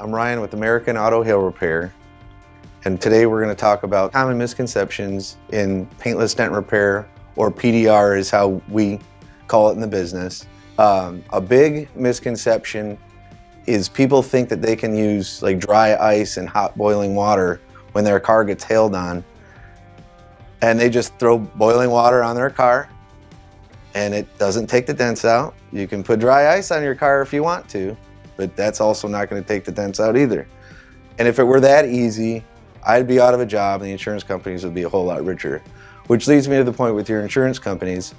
I'm Ryan with American Auto Hail Repair, and today we're going to talk about common misconceptions in paintless dent repair, or PDR is how we call it in the business. A big misconception is people think that they can use like dry ice and hot boiling water when their car gets hailed on, and they just throw boiling water on their car and it doesn't take the dents out. You can put dry ice on your car if you want to, but that's also not going to take the dents out either. And if it were that easy, I'd be out of a job and the insurance companies would be a whole lot richer. Which leads me to the point with your insurance companies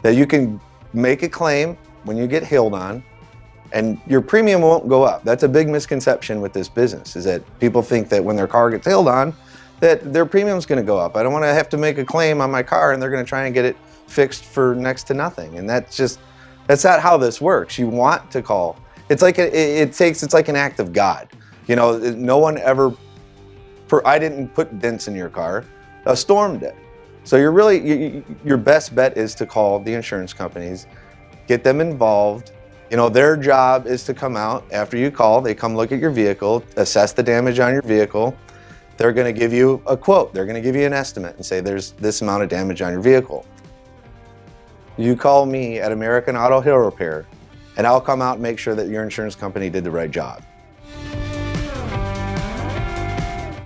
that you can make a claim when you get hailed on and your premium won't go up. That's a big misconception with this business, is that people think that when their car gets hailed on, that their premium's going to go up. I don't want to have to make a claim on my car and they're going to try and get it fixed for next to nothing. And that's not how this works. You want to call. It's like it's like an act of God. You know, no one ever, I didn't put dents in your car, a storm did. So your best bet is to call the insurance companies, get them involved. You know, their job is to come out after you call. They come look at your vehicle, assess the damage on your vehicle. They're going to give you a quote. They're going to give you an estimate and say there's this amount of damage on your vehicle. You call me at American Auto Hail Repair and I'll come out and make sure that your insurance company did the right job.